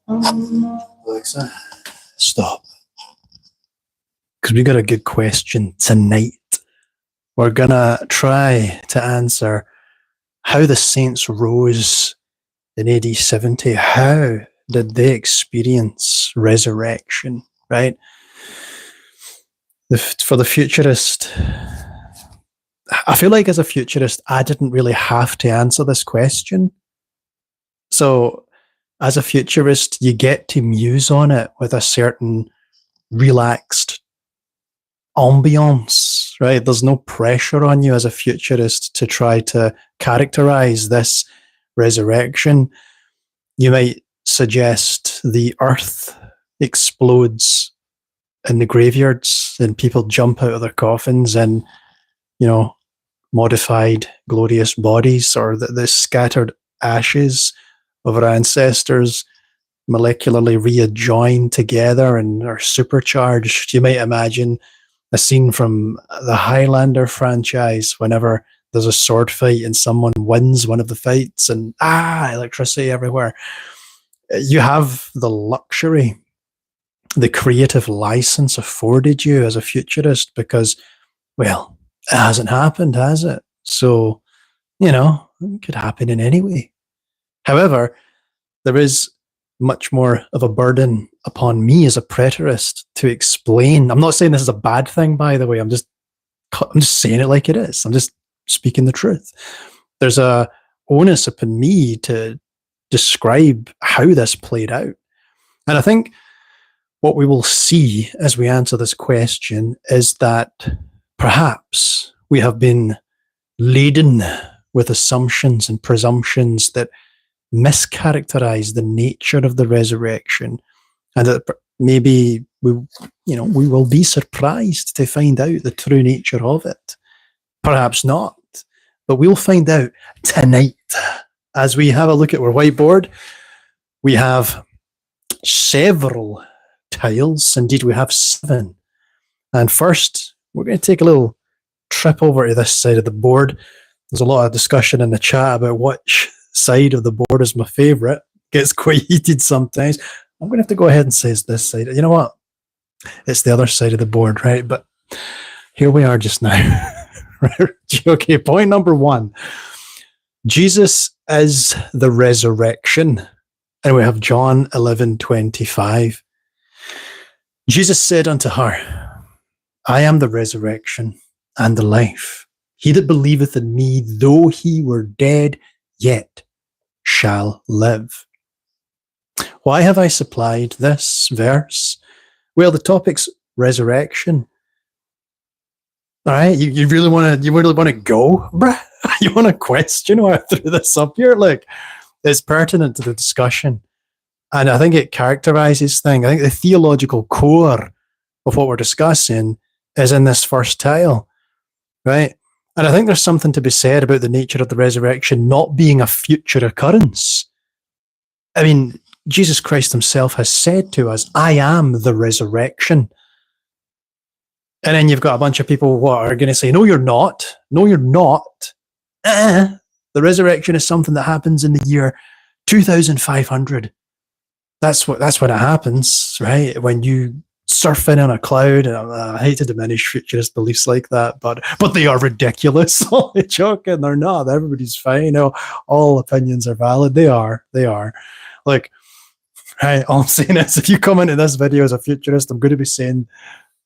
Alexa, stop. Because we got a good question tonight. We're going to try to answer how the saints rose in AD70. How did they experience resurrection, right? For the futurist, I feel like as a futurist, I didn't really have to answer this question. So as a futurist, you get to muse on it with a certain relaxed ambience, right? There's no pressure on you as a futurist to try to characterize this resurrection. You might suggest the earth explodes in the graveyards and people jump out of their coffins and, modified glorious bodies, or the scattered ashes of our ancestors molecularly readjoin together and are supercharged. You might imagine a scene from the Highlander franchise whenever there's a sword fight and someone wins one of the fights and electricity everywhere. You have the luxury, the creative license afforded you as a futurist because, well, it hasn't happened, has it? So, it could happen in any way. However, there is much more of a burden upon me as a preterist to explain. I'm not saying this is a bad thing, by the way. I'm just saying it like it is. I'm just speaking the truth. There's a onus upon me to describe how this played out. And I think what we will see as we answer this question is that perhaps we have been laden with assumptions and presumptions that mischaracterize the nature of the resurrection, and that maybe we will be surprised to find out the true nature of it. Perhaps not, but we'll find out tonight as we have a look at our whiteboard. We have several tiles. Indeed, we have 7. And first, we're going to take a little trip over to this side of the board. There's a lot of discussion in the chat about which side of the board is my favorite. Gets quite heated sometimes. I'm going to have to go ahead and say it's this side. You know what? It's the other side of the board, right? But here we are just now. Okay, point number 1. Jesus is the resurrection. And we have John 11:25. Jesus said unto her, I am the resurrection and the life. He that believeth in me, though he were dead, yet shall live. Why have I supplied this verse? Well, the topic's resurrection. All right, you really want to go, bruh? You want to question why I threw this up here? Like, it's pertinent to the discussion, and I think it characterizes things. I think the theological core of what we're discussing is in this first tile, right? And I think there's something to be said about the nature of the resurrection not being a future occurrence. I mean, Jesus Christ himself has said to us, I am the resurrection. And then you've got a bunch of people who are going to say, no, you're not. No, you're not. The resurrection is something that happens in the year 2500. That's when it happens, right? When you surf in on a cloud. And I hate to diminish futurist beliefs like that, but they are ridiculous. Only joking, they're not. Everybody's fine. All opinions are valid. They are. Like, right, all I'm saying is, if you come into this video as a futurist, I'm going to be saying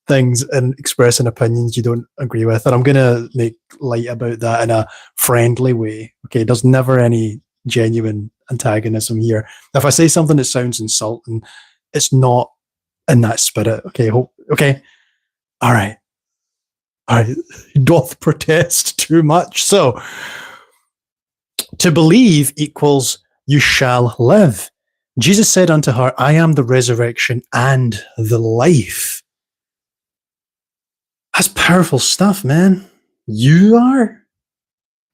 things and expressing opinions you don't agree with, and I'm going to make light about that in a friendly way. Okay, there's never any genuine antagonism here. If I say something that sounds insulting, it's not in that spirit. Okay, okay, all right. Doth protest too much. So, to believe equals you shall live. Jesus said unto her, I am the resurrection and the life. That's powerful stuff, man. You are?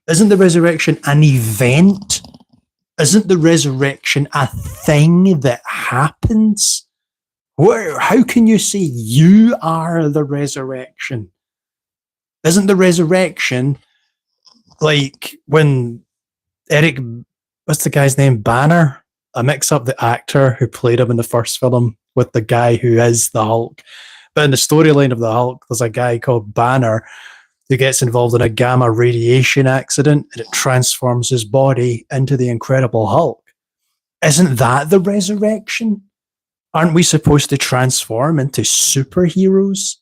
Isn't the resurrection an event? Isn't the resurrection a thing that happens? How can you say you are the resurrection? Isn't the resurrection like when Eric, what's the guy's name? Banner I mix up the actor who played him in the first film with the guy who is the Hulk. But in the storyline of the Hulk, there's a guy called Banner who gets involved in a gamma radiation accident and it transforms his body into the Incredible Hulk. Isn't that the resurrection? Aren't we supposed to transform into superheroes?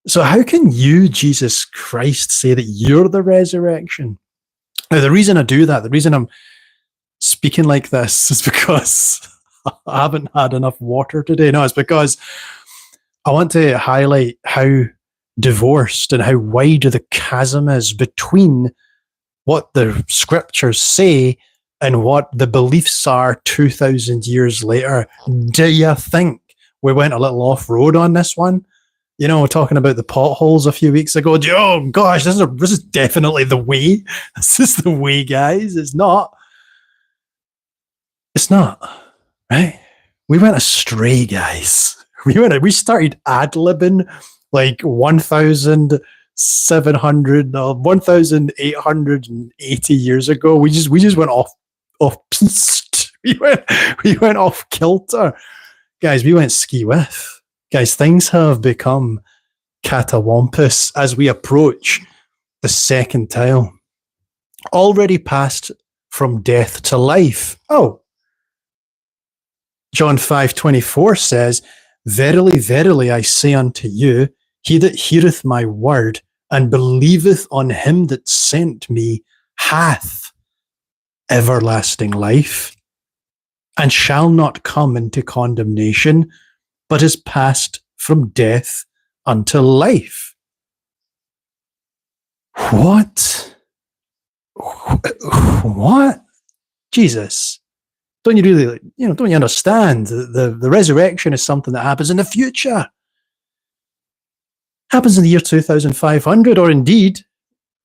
So how can you, Jesus Christ, say that you're the resurrection? Now, the reason I do that, the reason I'm speaking like this is because I haven't had enough water today. No, it's because I want to highlight how divorced and how wide the chasm is between what the scriptures say and what the beliefs are 2,000 years later. Do you think we went a little off-road on this one? You know, talking about the potholes a few weeks ago. Oh gosh, this is definitely the way. This is the way, guys. It's not. It's not, right? We went astray, guys. We started ad-libbing like 1,700, 1,880 years ago. We just went off piste. We went off kilter, guys. We went ski whiff, guys. Things have become catawampus as we approach the second tile. Already passed from death to life. Oh. John 5:24 says, Verily, verily, I say unto you, he that heareth my word and believeth on him that sent me hath everlasting life, and shall not come into condemnation, but is passed from death unto life. What? What? Jesus. Don't you really, don't you understand? The resurrection is something that happens in the future. Happens in the year 2500, or indeed,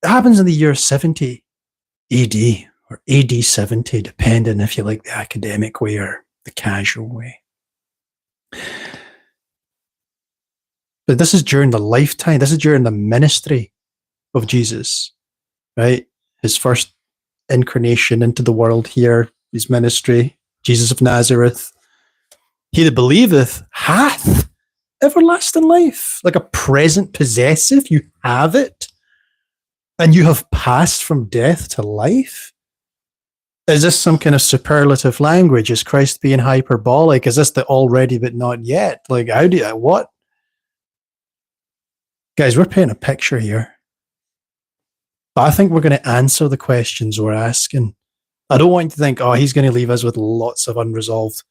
it happens in the year 70 AD, or AD70, depending if you like the academic way or the casual way. But this is during the lifetime, this is during the ministry of Jesus, right? His first incarnation into the world here, his ministry, Jesus of Nazareth. He that believeth hath everlasting life. Like a present possessive, you have it. And you have passed from death to life. Is this some kind of superlative language? Is Christ being hyperbolic? Is this the already but not yet? Like, what? Guys, we're painting a picture here. But I think we're going to answer the questions we're asking. I don't want you to think, he's going to leave us with lots of unresolved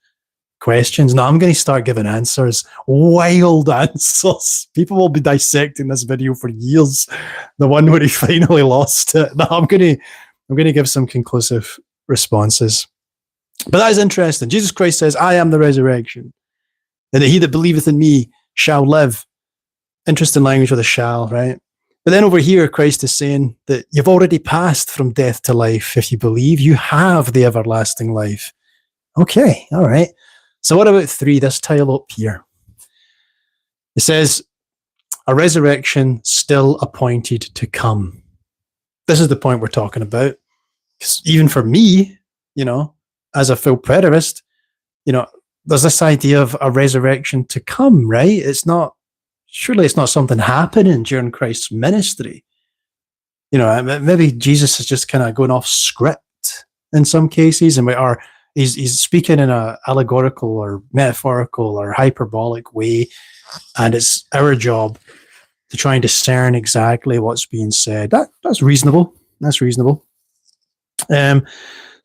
questions. No, I'm going to start giving answers, wild answers. People will be dissecting this video for years. The one where he finally lost it. No, I'm going to give some conclusive responses. But that is interesting. Jesus Christ says, I am the resurrection, and that he that believeth in me shall live. Interesting language with a shall, right? But then over here, Christ is saying that you've already passed from death to life. If you believe, you have the everlasting life. Okay, all right. So what about 3, this tile up here? It says, a resurrection still appointed to come. This is the point we're talking about. Because even for me, as a full preterist, there's this idea of a resurrection to come, right? Surely it's not something happening during Christ's ministry. Maybe Jesus is just kind of going off script in some cases, and he's speaking in a allegorical or metaphorical or hyperbolic way, and it's our job to try and discern exactly what's being said. That's reasonable. That's reasonable. So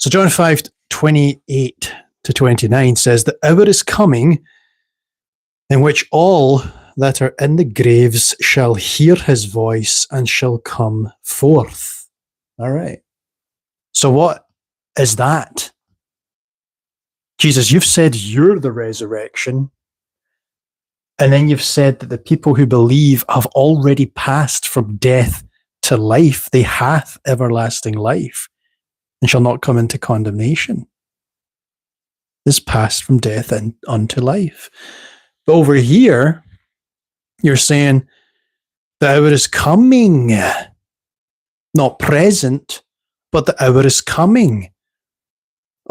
John 5:28-29 says, the hour is coming in which all that are in the graves shall hear his voice and shall come forth. All right. So what is that? Jesus, you've said you're the resurrection. And then you've said that the people who believe have already passed from death to life. They hath everlasting life and shall not come into condemnation. This passed from death unto life. But over here, you're saying the hour is coming, not present, but the hour is coming.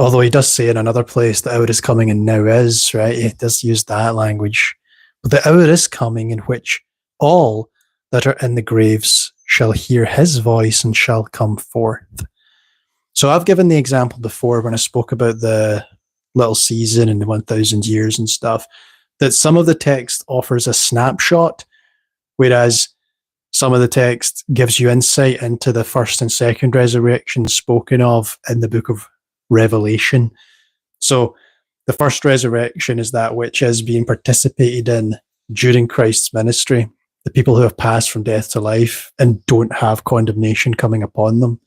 Although he does say in another place, the hour is coming and now is, right? He does use that language. But the hour is coming in which all that are in the graves shall hear his voice and shall come forth. So I've given the example before when I spoke about the little season and the 1,000 years and stuff, that some of the text offers a snapshot, whereas some of the text gives you insight into the first and second resurrection spoken of in the book of Revelation. So the first resurrection is that which is being participated in during Christ's ministry, the people who have passed from death to life and don't have condemnation coming upon them.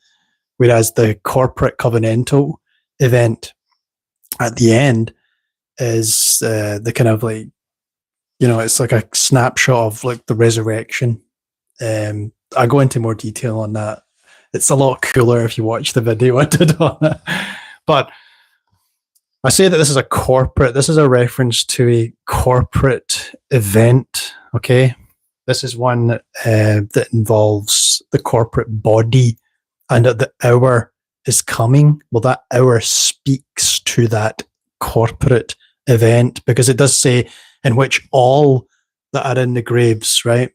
Whereas the corporate covenantal event at the end is the kind of like, it's like a snapshot of like the resurrection. I go into more detail on that. It's a lot cooler if you watch the video I did on it. But I say that this is a reference to a corporate event, okay? This is one that involves the corporate body, and that the hour is coming. Well, that hour speaks to that corporate event, because it does say in which all that are in the graves, right?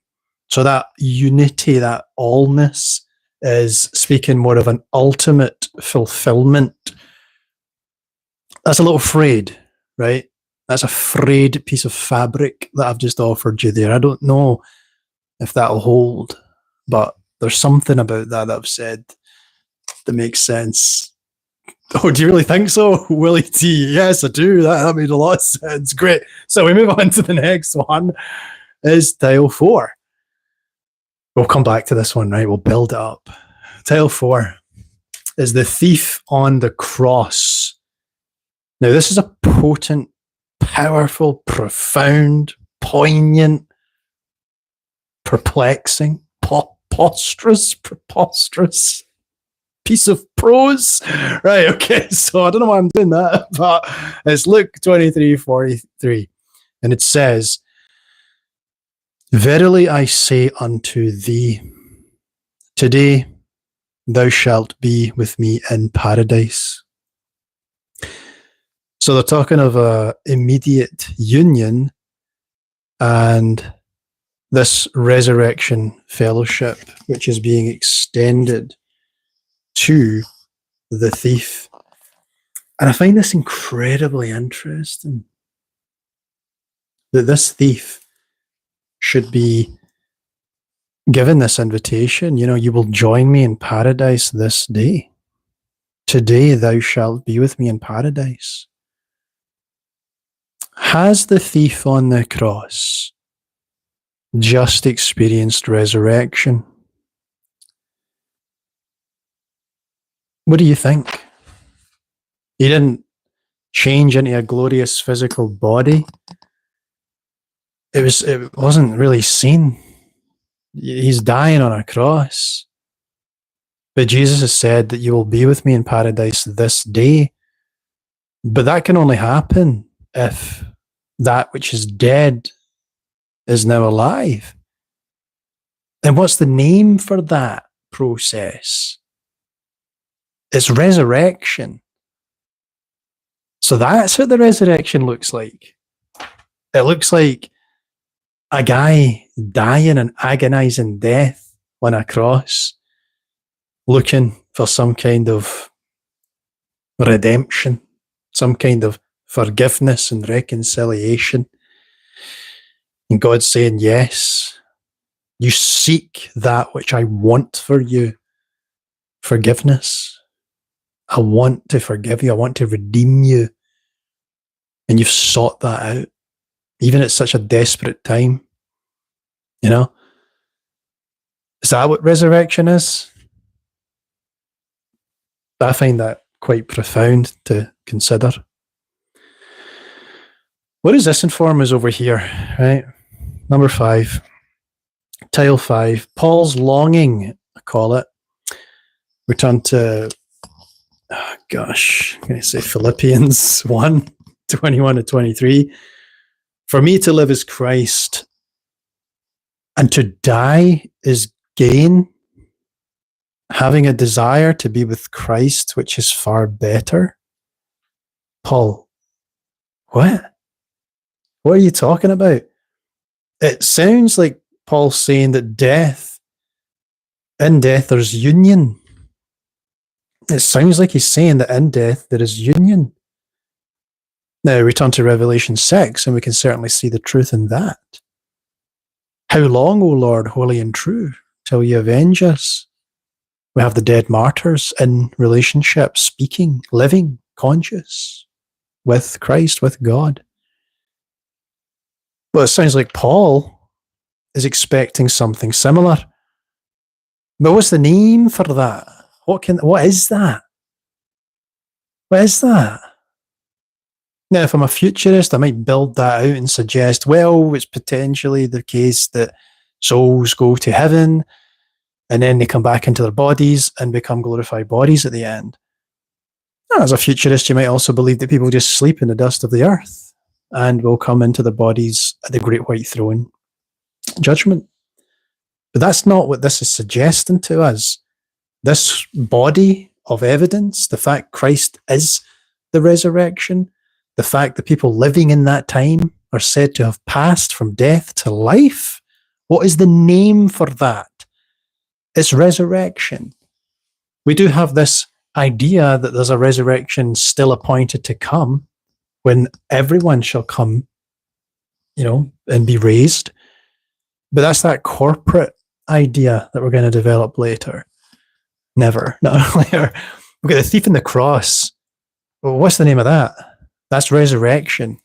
So that unity, that allness is speaking more of an ultimate fulfillment. That's a little frayed, right? That's a frayed piece of fabric that I've just offered you there. I don't know if that'll hold, but there's something about that I've said that makes sense. Oh, do you really think so, Willie T? Yes, I do. That made a lot of sense. Great. So we move on to the next one. Is tile 4. We'll come back to this one, right? We'll build it up. Tile 4 is the thief on the cross. Now, this is a potent, powerful, profound, poignant, perplexing, preposterous piece of prose. Right, okay, so I don't know why I'm doing that, but it's Luke 23:43, and it says, "Verily I say unto thee, today thou shalt be with me in paradise." So they're talking of a immediate union and this resurrection fellowship, which is being extended to the thief. And I find this incredibly interesting, that this thief should be given this invitation. You will join me in paradise this day. Today thou shalt be with me in paradise. Has the thief on the cross just experienced resurrection? What do you think? He didn't change into a glorious physical body. It wasn't really seen. He's dying on a cross. But Jesus has said that you will be with me in paradise this day. But that can only happen if that which is dead is now alive. And what's the name for that process? It's resurrection. So that's what the resurrection looks like. It looks like a guy dying an agonizing death on a cross, looking for some kind of redemption, some kind of forgiveness and reconciliation. And God's saying, yes, you seek that which I want for you, forgiveness. I want to forgive you. I want to redeem you. And you've sought that out, even at such a desperate time. Is that what resurrection is? I find that quite profound to consider. What does this inform us over here, right? Number 5, tile 5, Paul's longing, I call it. We turn to, I'm going to say Philippians 1:21-23. For me to live is Christ, and to die is gain. Having a desire to be with Christ, which is far better. Paul, what? What are you talking about? It sounds like Paul's saying that in death there's union. It sounds like he's saying that in death there is union. Now we turn to Revelation 6 and we can certainly see the truth in that. How long, O Lord, holy and true, till you avenge us? We have the dead martyrs in relationship, speaking, living, conscious, with Christ, with God. Well, it sounds like Paul is expecting something similar. But what's the name for that? What is that? What is that? Now, if I'm a futurist, I might build that out and suggest, well, it's potentially the case that souls go to heaven and then they come back into their bodies and become glorified bodies at the end. Now, as a futurist, you might also believe that people just sleep in the dust of the earth and will come into their bodies at the great white throne judgment. But that's not what this is suggesting to us. This body of evidence, the fact Christ is the resurrection, the fact that people living in that time are said to have passed from death to life, what is the name for that? It's resurrection. We do have this idea that there's a resurrection still appointed to come when everyone shall come, and be raised. But that's that corporate idea that we're going to develop later. Never, not later. We've got the thief on the cross. Well, what's the name of that? That's resurrection.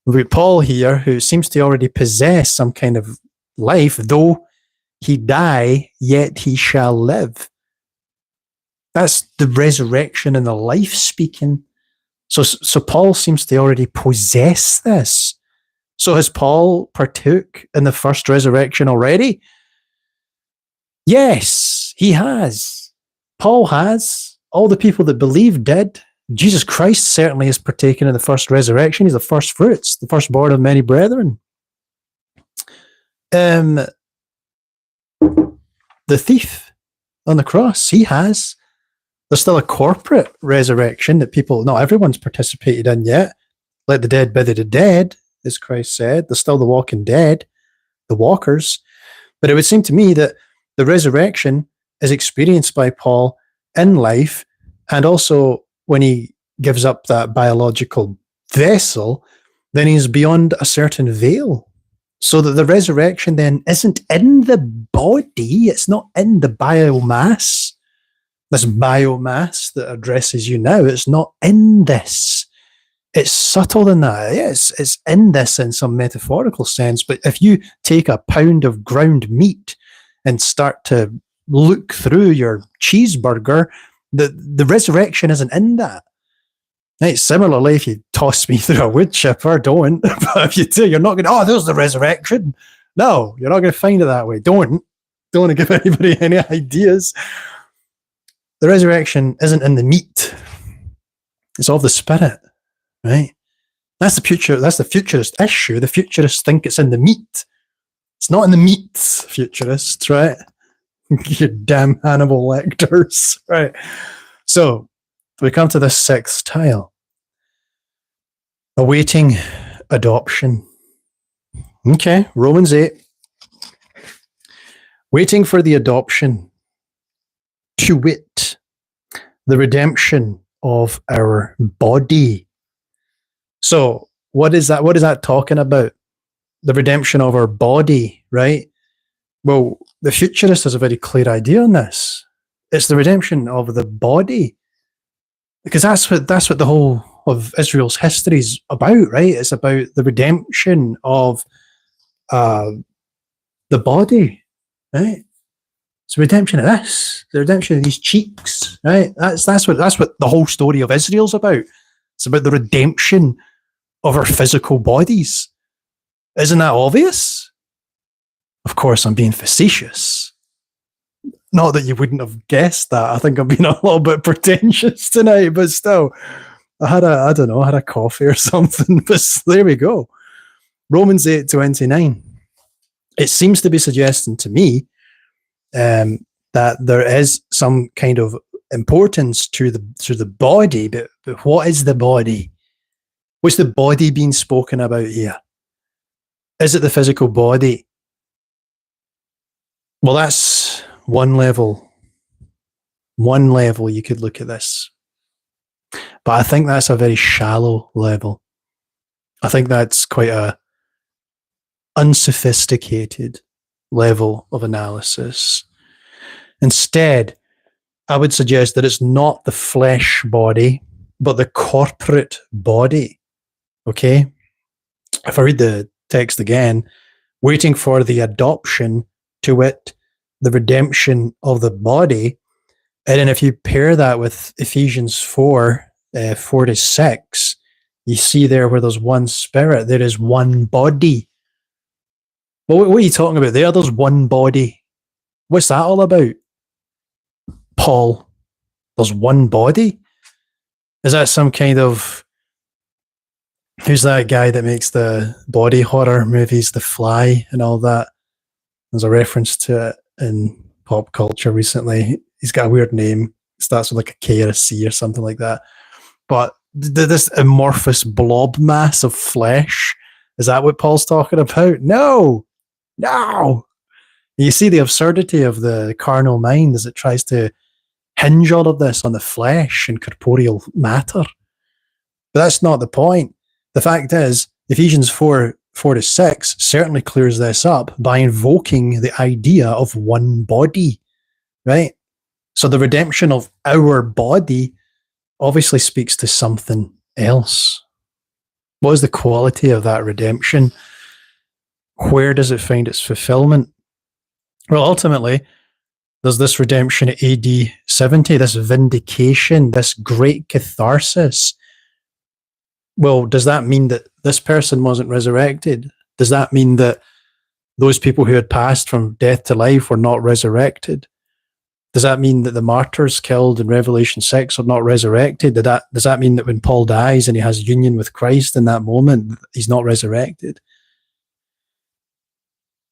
We've got Paul here, who seems to already possess some kind of life, though he die, yet he shall live. That's the resurrection and the life speaking. So Paul seems to already possess this. So has Paul partook in the first resurrection already? Yes, he has. Paul has. All the people that believe did. Jesus Christ certainly has partaken in the first resurrection. He's the first fruits, the firstborn of many brethren. The thief on the cross, he has. There's still a corporate resurrection that not everyone's participated in yet. Let the dead bury the dead, as Christ said. There's still the walking dead, the walkers. But it would seem to me that the resurrection is experienced by Paul in life, and also when he gives up that biological vessel, then he's beyond a certain veil. So that the resurrection then isn't in the body, it's not in the biomass. This biomass that addresses you now, it's not in this. It's subtle than that. Yes, it's in this in some metaphorical sense. But if you take a pound of ground meat and start to look through your cheeseburger, the resurrection isn't in that. Right? Similarly, if you toss me through a wood chipper, don't. But if you do, you're not going, there's the resurrection. No, you're not going to find it that way. Don't want to give anybody any ideas. The resurrection isn't in the meat. It's of the spirit, right? That's the futurist issue. The futurists think it's in the meat. It's not in the meat, futurists, right? You damn Hannibal Lecters, right? So we come to this sixth tile. Awaiting adoption. Okay, Romans 8. Waiting for the adoption, to wit, the redemption of our body. So what is that? What is that talking about? The redemption of our body, right? Well, the futurist has a very clear idea on this. It's the redemption of the body. Because that's what the whole of Israel's history is about, right? It's about the redemption of the body, right? It's the redemption of this, the redemption of these cheeks, right? That's what the whole story of Israel's about. It's about the redemption of our physical bodies. Isn't that obvious? Of course, I'm being facetious. Not that you wouldn't have guessed that. I think I'm being a little bit pretentious tonight, but still, I had a coffee or something. But there we go. Romans 8:29. It seems to be suggesting to me that there is some kind of importance to the body, but what is the body? What's the body being spoken about here? Is it the physical body? Well, that's one level. One level you could look at this. But I think that's a very shallow level. I think that's quite a unsophisticated level of analysis. Instead, I would suggest that it's not the flesh body, but the corporate body. Okay? If I read the text again, waiting for the adoption, to wit, the redemption of the body. And then if you pair that with Ephesians 4, 4 to 6, you see there where there's one spirit, there is one body. Well, what are you talking about there? There's one body. What's that all about, Paul? There's one body? Is that some kind of... Who's that guy that makes the body horror movies, The Fly and all that? There's a reference to it in pop culture recently. He's got a weird name. It starts with like a K or a C or something like that. But this amorphous blob mass of flesh, is that what Paul's talking about? No. You see the absurdity of the carnal mind as it tries to hinge all of this on the flesh and corporeal matter. But that's not the point. The fact is, Ephesians 4 to 6 certainly clears this up by invoking the idea of one body, right? So the redemption of our body obviously speaks to something else. What is the quality of that redemption? Where does it find its fulfillment? Well, ultimately, there's this redemption at AD 70, this vindication, this great catharsis. Well, does that mean that this person wasn't resurrected? Does that mean that those people who had passed from death to life were not resurrected? Does that mean that the martyrs killed in Revelation 6 are not resurrected? Does that mean that when Paul dies and he has union with Christ in that moment, he's not resurrected?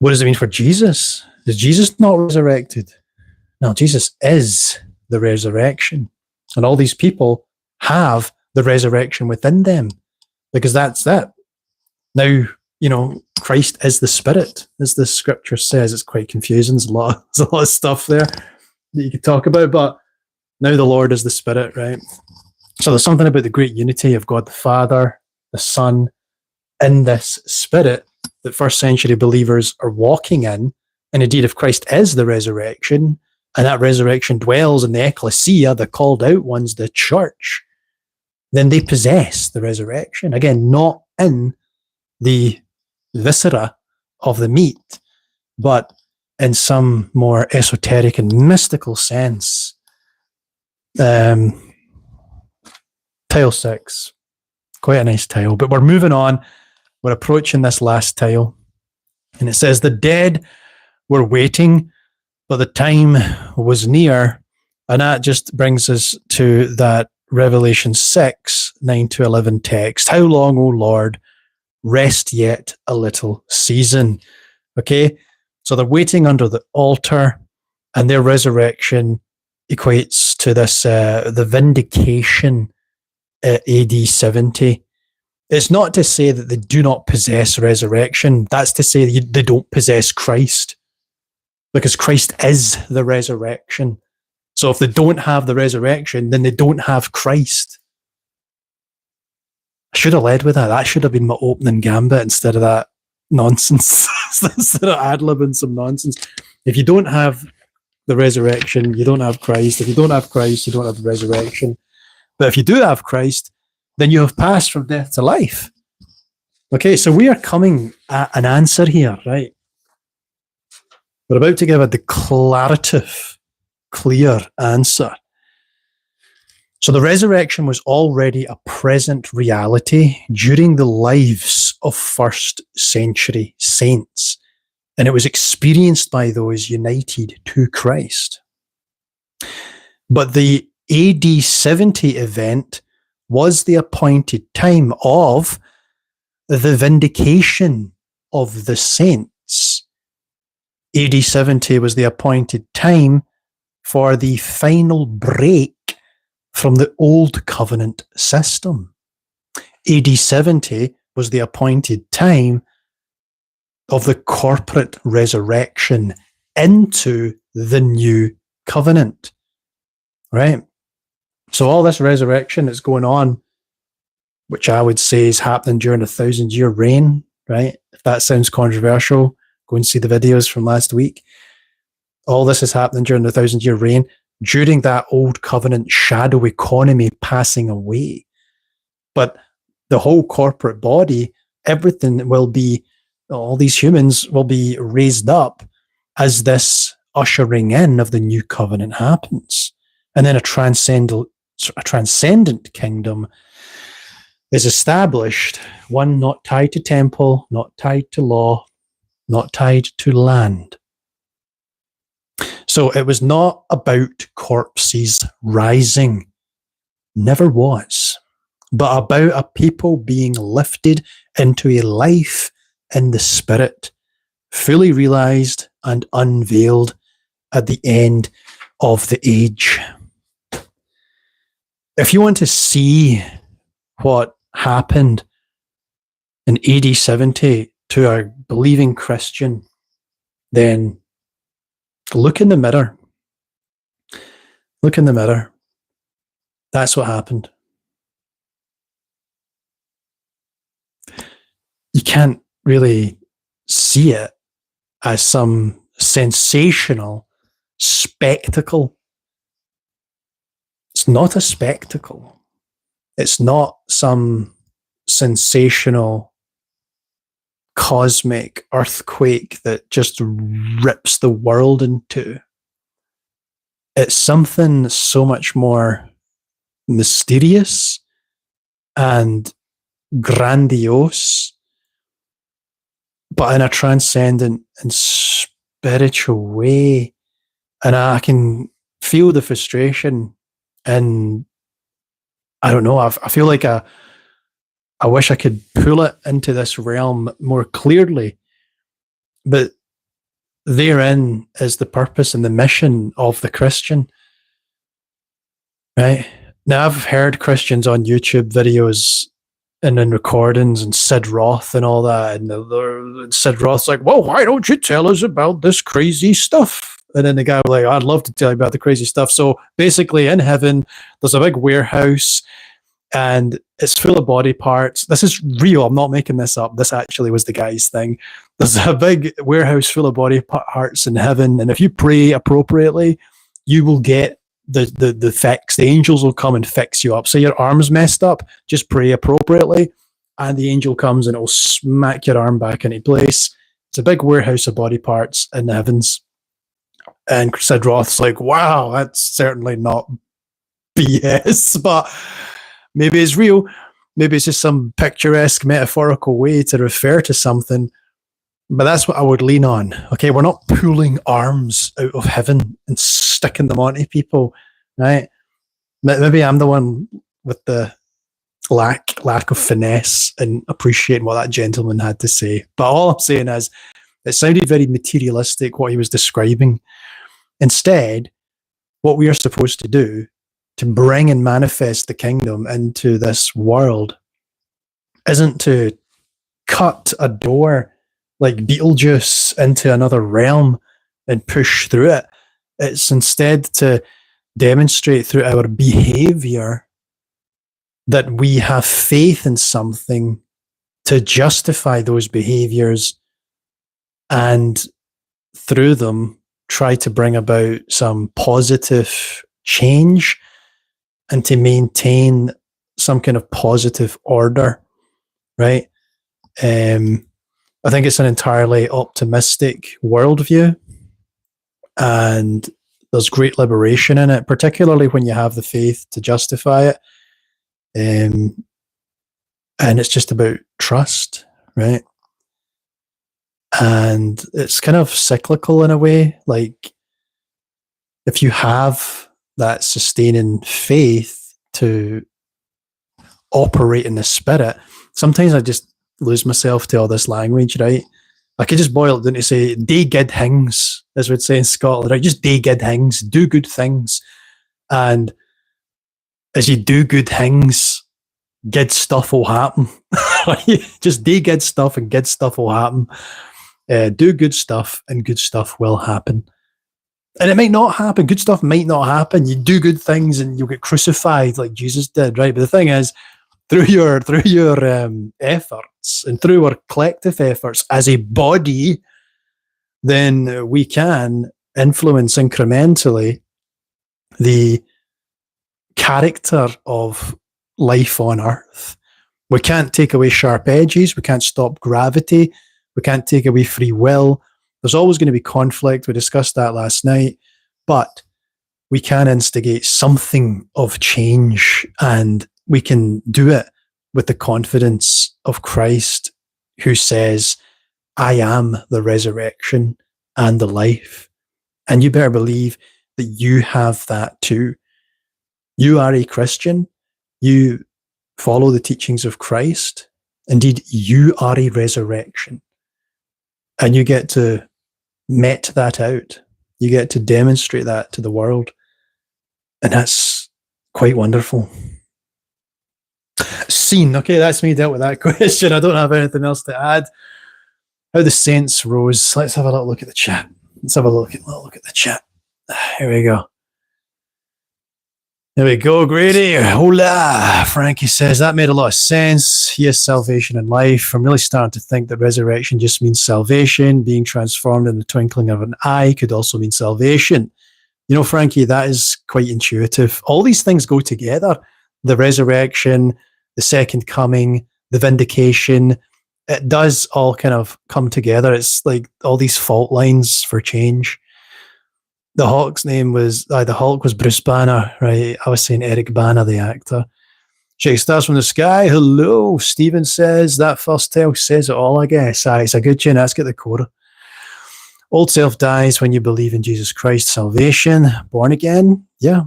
What does it mean for Jesus? Is Jesus not resurrected? No, Jesus is the resurrection. And all these people have the resurrection within them, because that's it. Now, Christ is the Spirit, as the scripture says. It's quite confusing. There's a lot of stuff there that you could talk about, but now the Lord is the Spirit, right? So there's something about the great unity of God the Father, the Son, in this Spirit that first century believers are walking in. And indeed, if Christ is the resurrection, and that resurrection dwells in the ecclesia, the called out ones, the church, then they possess the resurrection. Again, not in the viscera of the meat, but in some more esoteric and mystical sense. Tile 6. Quite a nice tile. But we're moving on. We're approaching this last tile. And it says, the dead were waiting, but the time was near. And that just brings us to that Revelation 6, 9 to 11 text. How long, O Lord? Rest yet a little season. Okay? So they're waiting under the altar, and their resurrection equates to this, the vindication at AD 70. It's not to say that they do not possess resurrection. That's to say that they don't possess Christ, because Christ is the resurrection. So if they don't have the resurrection, then they don't have Christ. I should have led with that. That should have been my opening gambit instead of that nonsense. Instead of ad-libbing some nonsense. If you don't have the resurrection, you don't have Christ. If you don't have Christ, you don't have the resurrection. But if you do have Christ, then you have passed from death to life. Okay, so we are coming at an answer here, right? We're about to give a declarative, clear answer. So the resurrection was already a present reality during the lives of first century saints, and it was experienced by those united to Christ. But the AD 70 event was the appointed time of the vindication of the saints. AD 70 was the appointed time for the final break from the old covenant system. AD 70 was the appointed time of the corporate resurrection into the new covenant, right? So all this resurrection that's going on, which I would say is happening during the 1,000-year reign, right? If that sounds controversial, go and see the videos from last week. All this is happening during the 1,000-year reign, during that old covenant shadow economy passing away. But the whole corporate body, everything will be, all these humans will be raised up as this ushering in of the new covenant happens. And then a transcendent kingdom is established, one not tied to temple, not tied to law, not tied to land. So it was not about corpses rising, never was, but about a people being lifted into a life in the spirit, fully realized and unveiled at the end of the age. If you want to see what happened in AD 70 to a believing Christian, then look in the mirror. Look in the mirror. That's what happened. You can't really see it as some sensational spectacle. It's not a spectacle. It's not some sensational cosmic earthquake that just rips the world in two. It's something so much more mysterious and grandiose, but in a transcendent and spiritual way. And I can feel the frustration, and I don't know, I feel like I wish I could pull it into this realm more clearly, but therein is the purpose and the mission of the Christian, right? Now, I've heard Christians on YouTube videos and in recordings and Sid Roth and all that, and Sid Roth's like, well, why don't you tell us about this crazy stuff? And then the guy was like, I'd love to tell you about the crazy stuff. So basically in heaven, there's a big warehouse and it's full of body parts. This is real. I'm not making this up. This actually was the guy's thing. There's a big warehouse full of body parts in heaven. And if you pray appropriately, you will get the fix. The angels will come and fix you up. So your arm's messed up, just pray appropriately. And the angel comes and it'll smack your arm back into place. It's a big warehouse of body parts in the heavens. And Sid Roth's like, wow, that's certainly not BS, but maybe it's real. Maybe it's just some picturesque, metaphorical way to refer to something. But that's what I would lean on. Okay, we're not pulling arms out of heaven and sticking them onto people, right? Maybe I'm the one with the lack of finesse and appreciating what that gentleman had to say. But all I'm saying is, it sounded very materialistic, what he was describing. Instead, what we are supposed to do to bring and manifest the kingdom into this world isn't to cut a door like Beetlejuice into another realm and push through it. It's instead to demonstrate through our behavior that we have faith in something to justify those behaviors, and through them try to bring about some positive change and to maintain some kind of positive order, right? I think it's an entirely optimistic worldview, and there's great liberation in it, particularly when you have the faith to justify it. And it's just about trust, right? And it's kind of cyclical in a way. Like, if you have that sustaining faith to operate in the spirit, sometimes I just lose myself to all this language, right? I could just boil it down to say, they did things, as we'd say in Scotland, right? Just do good things, do good things. And as you do good things, good stuff will happen. Just do good stuff and good stuff will happen. Do good stuff and good stuff will happen. And it might not happen. Good stuff might not happen. You do good things and you'll get crucified like Jesus did, right? But the thing is, through your efforts and through our collective efforts as a body, then we can influence incrementally the character of life on Earth. We can't take away sharp edges. We can't stop gravity. We can't take away free will. There's always going to be conflict. We discussed that last night. But we can instigate something of change, and we can do it with the confidence of Christ, who says, I am the resurrection and the life. And you better believe that you have that too. You are a Christian. You follow the teachings of Christ. Indeed, you are a resurrection. And you get to met that out. You get to demonstrate that to the world. And that's quite wonderful. Scene. Okay, that's me dealt with that question. I don't have anything else to add. How the saints rose. Let's have a little look at the chat. Let's have a look at the chat. Here we go. There we go, Grady. Hola. Frankie says, that made a lot of sense. Yes, salvation and life. I'm really starting to think that resurrection just means salvation. Being transformed in the twinkling of an eye could also mean salvation. You know, Frankie, that is quite intuitive. All these things go together. The resurrection, the second coming, the vindication. It does all kind of come together. It's like all these fault lines for change. The Hulk's name was, the Hulk was Bruce Banner, right? I was saying Eric Bana, the actor. Shake Stars from the Sky, hello. Stephen says, that first tale says it all, I guess. It's a good tune, let's get the quota. Old self dies when you believe in Jesus Christ, salvation. Born again, yeah.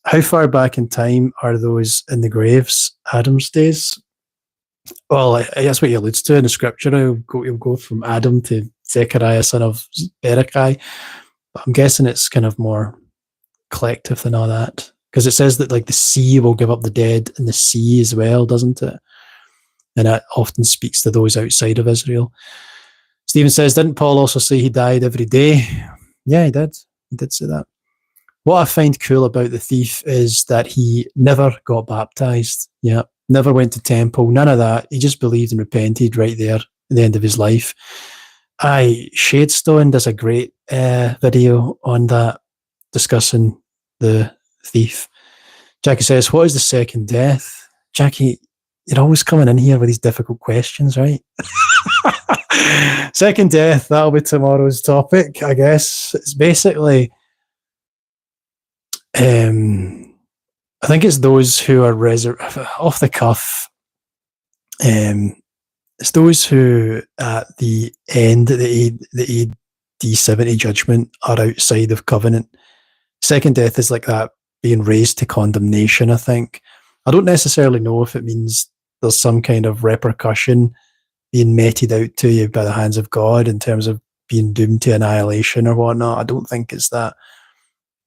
How far back in time are those in the graves? Adam's days? Well, that's what he alludes to in the scripture. He'll go from Adam to Zechariah, son of Berechiah. I'm guessing it's kind of more collective than all that, because it says that like the sea will give up the dead in the sea as well, doesn't it? And that often speaks to those outside of Israel. Stephen says, didn't Paul also say he died every day? Yeah, he did. He did say that. What I find cool about the thief is that he never got baptized. Yeah, never went to temple, none of that. He just believed and repented right there at the end of his life. Shadestone does a great video on that, discussing the thief. Jackie says, what is the second death? Jackie, you're always coming in here with these difficult questions, right? Second death, that'll be tomorrow's topic, I guess. It's basically, I think it's those who are off the cuff. It's those who at the end of the AD70 judgment are outside of covenant. Second death is like that being raised to condemnation, I think. I don't necessarily know if it means there's some kind of repercussion being meted out to you by the hands of God in terms of being doomed to annihilation or whatnot. I don't think it's that.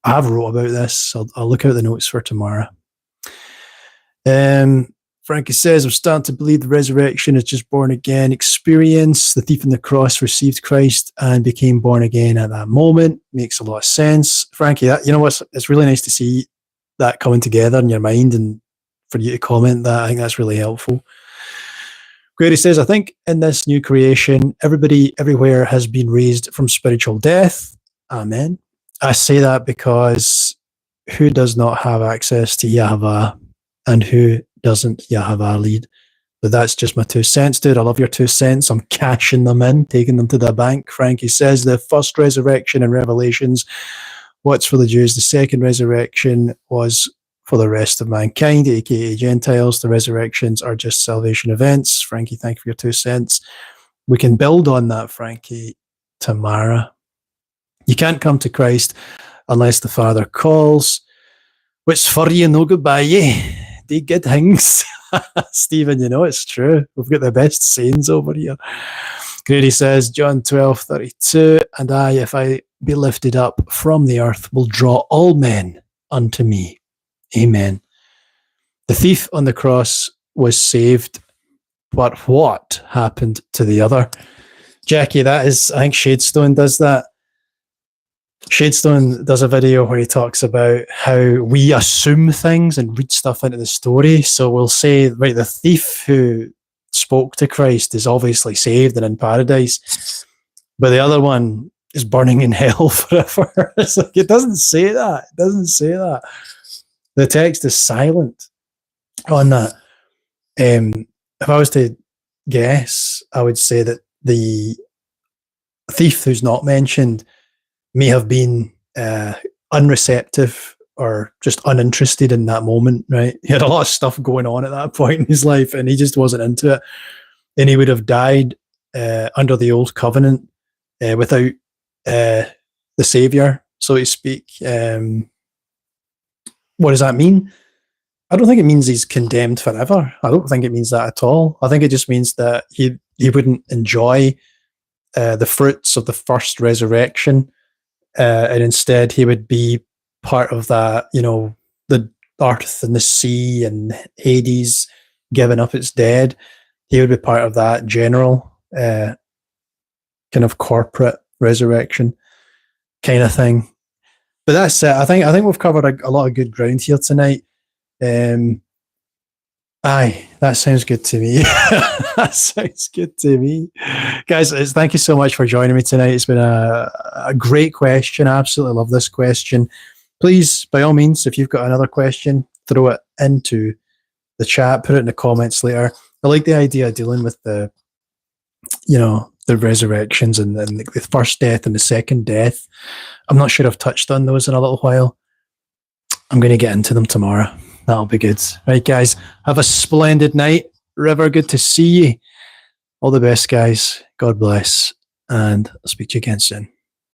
I have wrote about this. I'll look out the notes for tomorrow. Frankie says, I'm starting to believe the resurrection is just born again experience. The thief on the cross received Christ and became born again at that moment. Makes a lot of sense. Frankie, you know what? It's really nice to see that coming together in your mind, and for you to comment that, I think that's really helpful. Grady says, I think in this new creation, everybody everywhere has been raised from spiritual death. Amen. I say that because who does not have access to Yahweh, and who doesn't Yahweh lead? But that's just my 2 cents, dude. I love your 2 cents. I'm cashing them in, taking them to the bank. Frankie says the first resurrection in Revelations, what's for the Jews? The second resurrection was for the rest of mankind, aka Gentiles. The resurrections are just salvation events. Frankie, thank you for your 2 cents. We can build on that, Frankie, tomorrow. You can't come to Christ unless the Father calls. Which for you, no goodbye, yeah. Do good things. Stephen, you know it's true. We've got the best sayings over here. Grady says, John 12:32, and if I be lifted up from the earth will draw all men unto me. Amen. The thief on the cross was saved, but what happened to the other? Jackie, that is, I think Shadestone does that. Shadestone does a video where he talks about how we assume things and read stuff into the story. So we'll say, right, the thief who spoke to Christ is obviously saved and in paradise, but the other one is burning in hell forever. It's like, it doesn't say that. It doesn't say that. The text is silent on that. If I was to guess, I would say that the thief who's not mentioned may have been unreceptive or just uninterested in that moment, right? He had a lot of stuff going on at that point in his life and he just wasn't into it. And he would have died under the old covenant without the Savior, so to speak. What does that mean? I don't think it means he's condemned forever. I don't think it means that at all. I think it just means that he wouldn't enjoy the fruits of the first resurrection, and instead he would be part of that, the earth and the sea and Hades giving up its dead. He would be part of that general kind of corporate resurrection kind of thing. But that's it. I think we've covered a lot of good ground here tonight. Aye, that sounds good to me. That sounds good to me. Guys, thank you so much for joining me tonight. It's been a great question. I absolutely love this question. Please, by all means, if you've got another question, throw it into the chat, put it in the comments later. I like the idea of dealing with the resurrections and the first death and the second death. I'm not sure I've touched on those in a little while. I'm going to get into them tomorrow. That'll be good. Right, guys, have a splendid night. River, good to see you. All the best, guys. God bless. And I'll speak to you again soon.